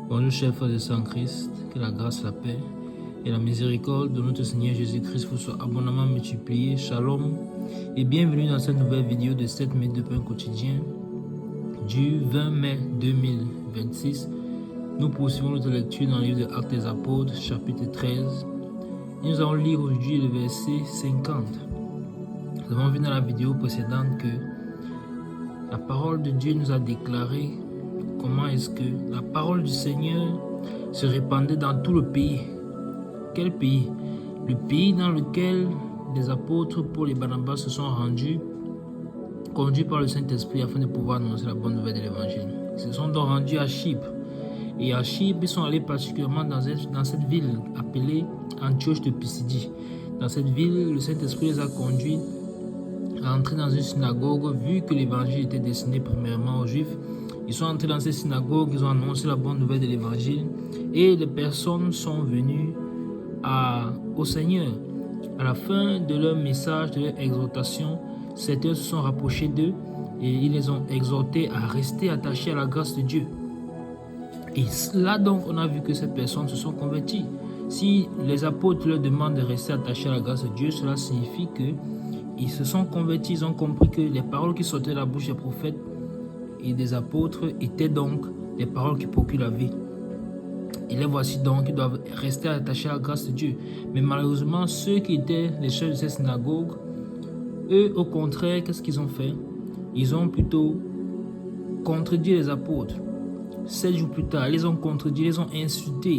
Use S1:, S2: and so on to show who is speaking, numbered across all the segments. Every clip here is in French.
S1: Bonjour chers frères et sœurs en Christ, que la grâce, la paix et la miséricorde de notre Seigneur Jésus-Christ vous soient abondamment multipliées. Shalom et bienvenue dans cette nouvelle vidéo de 7 minutes de pain quotidien du 20 mai 2026. Nous poursuivons notre lecture dans le livre des Actes des Apôtres, chapitre 13. Et nous allons lire aujourd'hui le verset 50. Nous avons vu dans la vidéo précédente que la parole de Dieu nous a déclaré comment est-ce que la parole du Seigneur se répandait dans tout le pays. Quel pays? Le pays dans lequel les apôtres Paul et Barnabas se sont rendus, conduits par le Saint-Esprit afin de pouvoir annoncer la bonne nouvelle de l'Évangile. Ils se sont donc rendus à Chypre. Et à Chypre, ils sont allés particulièrement dans cette ville appelée Antioche de Pisidie. Dans cette ville, le Saint-Esprit les a conduits à entrer dans une synagogue, vu que l'Évangile était destiné premièrement aux Juifs. Ils sont entrés dans cette synagogue, ils ont annoncé la bonne nouvelle de l'Évangile et les personnes sont venues au Seigneur. À la fin de leur message, de leur exhortation, certains se sont rapprochés d'eux et ils les ont exhortés à rester attachés à la grâce de Dieu. Et là donc, on a vu que ces personnes se sont converties. Si les apôtres leur demandent de rester attachés à la grâce de Dieu, cela signifie qu'ils se sont convertis, ils ont compris que les paroles qui sortaient de la bouche des prophètes et des apôtres étaient donc les paroles qui procurent la vie. Et les voici donc, ils doivent rester attachés à la grâce de Dieu. Mais malheureusement, ceux qui étaient les chefs de ces synagogues, eux, au contraire, qu'est-ce qu'ils ont fait? Ils ont plutôt contredit les apôtres. 7 jours plus tard, ils les ont contredits, ils les ont insultés,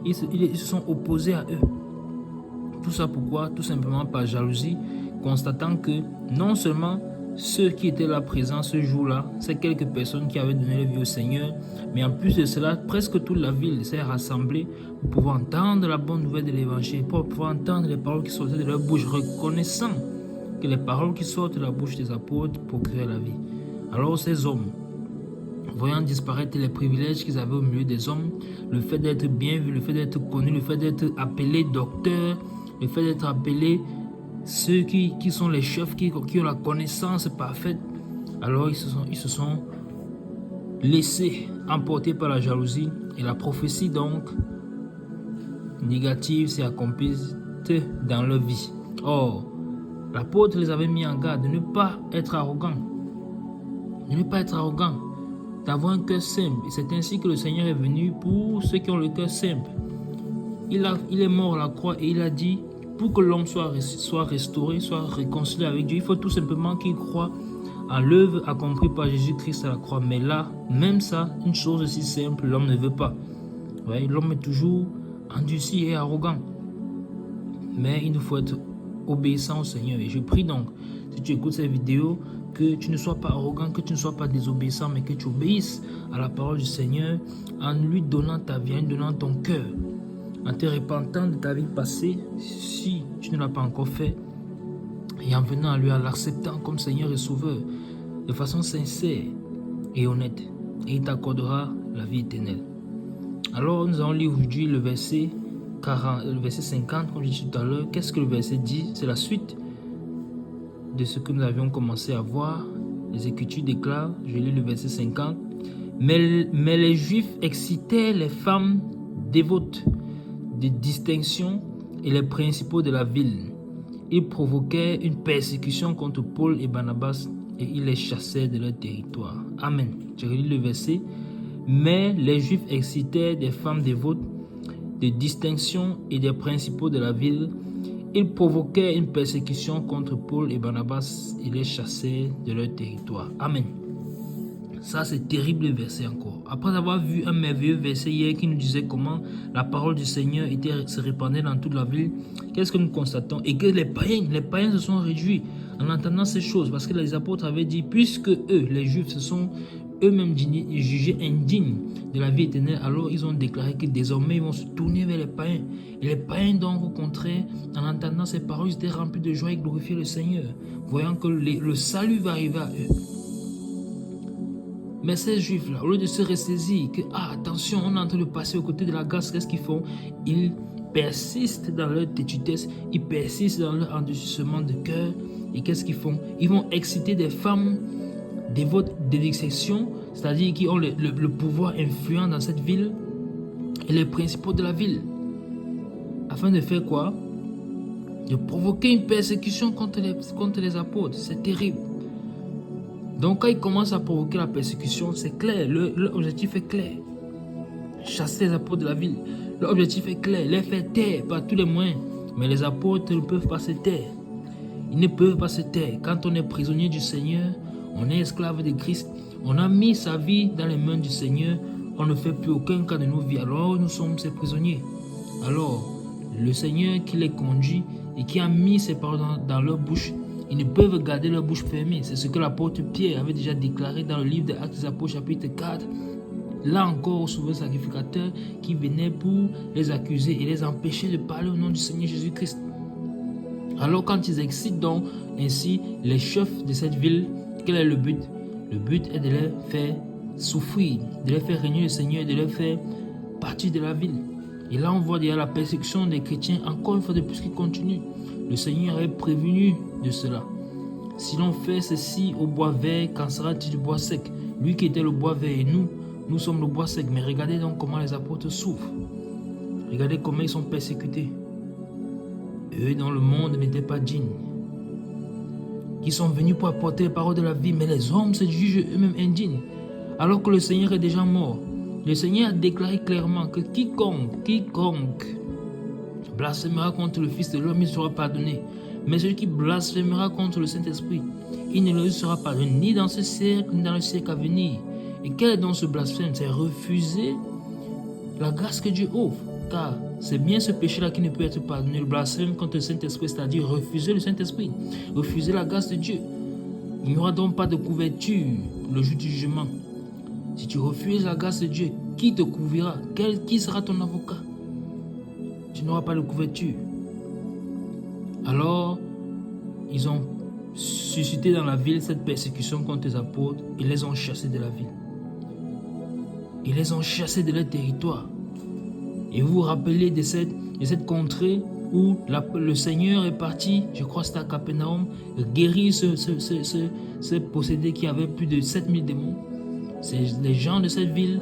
S1: ils se sont opposés à eux. Tout ça pourquoi? Tout simplement par jalousie, constatant que non seulement ceux qui étaient là présents ce jour-là, c'est quelques personnes qui avaient donné leur vie au Seigneur, mais en plus de cela, presque toute la ville s'est rassemblée pour pouvoir entendre la bonne nouvelle de l'Évangile, pour pouvoir entendre les paroles qui sortaient de leur bouche, reconnaissant que les paroles qui sortent de la bouche des apôtres procuraient la vie. Alors ces hommes, voyant disparaître les privilèges qu'ils avaient au milieu des hommes, le fait d'être bien vu, le fait d'être connu, le fait d'être appelé docteur, le fait d'être appelé ceux qui sont les chefs, qui ont la connaissance parfaite, alors ils se sont laissés emporter par la jalousie et la prophétie donc négative s'est accomplie dans leur vie. Or, l'apôtre les avait mis en garde de ne pas être arrogant, d'avoir un cœur simple. Et c'est ainsi que le Seigneur est venu pour ceux qui ont le cœur simple. Il est mort à la croix et il a dit, pour que l'homme soit restauré, soit réconcilié avec Dieu, il faut tout simplement qu'il croie en l'œuvre accomplie par Jésus-Christ à la croix. Mais là, même ça, une chose aussi simple, l'homme ne veut pas. Ouais, l'homme est toujours endurci et arrogant. Mais il nous faut être obéissant au Seigneur. Et je prie donc, si tu écoutes cette vidéo, que tu ne sois pas arrogant, que tu ne sois pas désobéissant, mais que tu obéisses à la parole du Seigneur en lui donnant ta vie, en lui donnant ton cœur, en te repentant de ta vie passée, si tu ne l'as pas encore fait, et en venant à lui, en l'acceptant comme Seigneur et Sauveur, de façon sincère et honnête, et il t'accordera la vie éternelle. Alors nous allons lire aujourd'hui le verset 50, comme je disais tout à l'heure. Qu'est-ce que le verset dit? C'est la suite de ce que nous avions commencé à voir. Les Écritures déclarent, je lis le verset 50, mais les Juifs excitaient les femmes dévotes de distinction et les principaux de la ville. Ils provoquaient une persécution contre Paul et Barnabas et ils les chassaient de leur territoire. Amen. Je relis le verset. Mais les Juifs excitaient des femmes dévotes de distinction et des principaux de la ville. Ils provoquaient une persécution contre Paul et Barnabas et les chassaient de leur territoire. Amen. Ça, c'est terrible verset encore. Après avoir vu un merveilleux verset hier qui nous disait comment la parole du Seigneur se répandait dans toute la ville, qu'est-ce que nous constatons? Et que les païens se sont réjouis en entendant ces choses, parce que les apôtres avaient dit, puisque eux, les Juifs, se sont eux-mêmes jugés indignes de la vie éternelle, alors ils ont déclaré que désormais ils vont se tourner vers les païens. Et les païens donc, au contraire, en entendant ces paroles, ils étaient remplis de joie et glorifiaient le Seigneur, voyant que le salut va arriver à eux. Mais ces Juifs-là, au lieu de se ressaisir que, attention, on est en train de passer aux côtés de la grâce, qu'est-ce qu'ils font? Ils persistent dans leur têtudesse, ils persistent dans leur endurcissement de cœur. Et qu'est-ce qu'ils font? Ils vont exciter des femmes dévotes d'édiction, c'est-à-dire qui ont le pouvoir influent dans cette ville, et les principaux de la ville. Afin de faire quoi? De provoquer une persécution contre les apôtres. C'est terrible. Donc quand ils commencent à provoquer la persécution, c'est clair, leur objectif est clair. Chasser les apôtres de la ville. Leur objectif est clair, les faire taire par tous les moyens. Mais les apôtres ne peuvent pas se taire. Ils ne peuvent pas se taire. Quand on est prisonnier du Seigneur, on est esclave de Christ, on a mis sa vie dans les mains du Seigneur, on ne fait plus aucun cas de nos vies, alors nous sommes ses prisonniers. Alors, le Seigneur qui les conduit et qui a mis ses paroles dans leur bouche, ils ne peuvent garder leur bouche fermée. C'est ce que l'apôtre Pierre avait déjà déclaré dans le livre des Actes des Apôtres chapitre 4. Là encore, au souverain sacrificateur qui venait pour les accuser et les empêcher de parler au nom du Seigneur Jésus-Christ. Alors quand ils excitent donc ainsi les chefs de cette ville, quel est le but? Le but est de les faire souffrir, de les faire régner le Seigneur, de les faire partir de la ville. Et là on voit déjà la persécution des chrétiens, encore une fois de plus qui continue. Le Seigneur avait prévenu de cela. Si l'on fait ceci au bois vert, qu'en sera-t-il du bois sec? Lui qui était le bois vert et nous sommes le bois sec. Mais regardez donc comment les apôtres souffrent. Regardez comment ils sont persécutés. Eux dans le monde n'étaient pas dignes. Qui sont venus pour apporter les paroles de la vie, mais les hommes se jugent eux-mêmes indignes. Alors que le Seigneur est déjà mort. Le Seigneur a déclaré clairement que quiconque blasphémera contre le Fils de l'homme, il sera pardonné. Mais celui qui blasphémera contre le Saint-Esprit, il ne le sera pardonné ni dans ce siècle, ni dans le siècle à venir. Et quel est donc ce blasphème? C'est refuser la grâce que Dieu offre. Car c'est bien ce péché-là qui ne peut être pardonné, le blasphème contre le Saint-Esprit, c'est-à-dire refuser le Saint-Esprit, refuser la grâce de Dieu. Il n'y aura donc pas de couverture le jour du jugement. Si tu refuses la grâce de Dieu, qui te couvrira? Qui sera ton avocat? Tu n'auras pas de couverture. Alors, ils ont suscité dans la ville cette persécution contre les apôtres. Ils les ont chassés de la ville. Ils les ont chassés de leur territoire. Et vous vous rappelez de cette contrée où le Seigneur est parti, je crois que c'était à Capernaum, guérir ce possédé qui avait plus de 7000 démons. Les gens de cette ville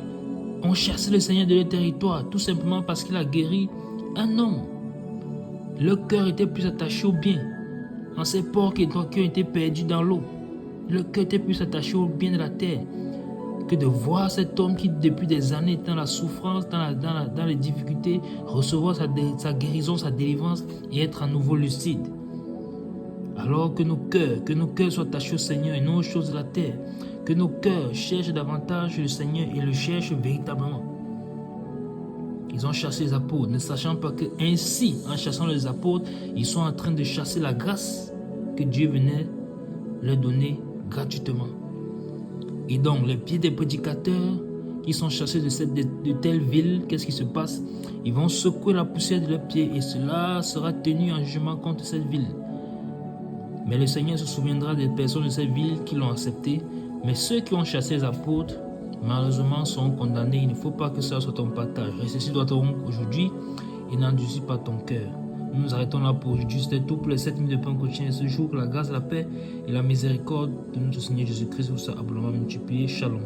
S1: ont chassé le Seigneur de leur territoire, tout simplement parce qu'il a guéri un homme. Leur cœur était plus attaché au bien. En ces porcs qui ont été perdus dans l'eau. Leur cœur était plus attaché au bien de la terre que de voir cet homme qui depuis des années est dans la souffrance, dans les difficultés, recevoir sa guérison, sa délivrance et être à nouveau lucide. Alors que nos cœurs soient attachés au Seigneur et non aux choses de la terre. Que nos cœurs cherchent davantage le Seigneur et le cherchent véritablement. Ils ont chassé les apôtres, ne sachant pas que ainsi, en chassant les apôtres, ils sont en train de chasser la grâce que Dieu venait leur donner gratuitement. Et donc, les pieds des prédicateurs qui sont chassés de telle ville, qu'est-ce qui se passe? Ils vont secouer la poussière de leurs pieds et cela sera tenu en jugement contre cette ville. Mais le Seigneur se souviendra des personnes de cette ville qui l'ont accepté. Mais ceux qui ont chassé les apôtres, malheureusement, sont condamnés. Il ne faut pas que ça soit ton partage. Et ceci doit donc aujourd'hui et n'endurcis pas ton cœur. Nous nous arrêtons là pour aujourd'hui. C'était tout pour les 7 minutes de pain quotidien ce jour. Que la grâce, la paix et la miséricorde de notre Seigneur Jésus-Christ vous soient abondamment multipliées. Shalom.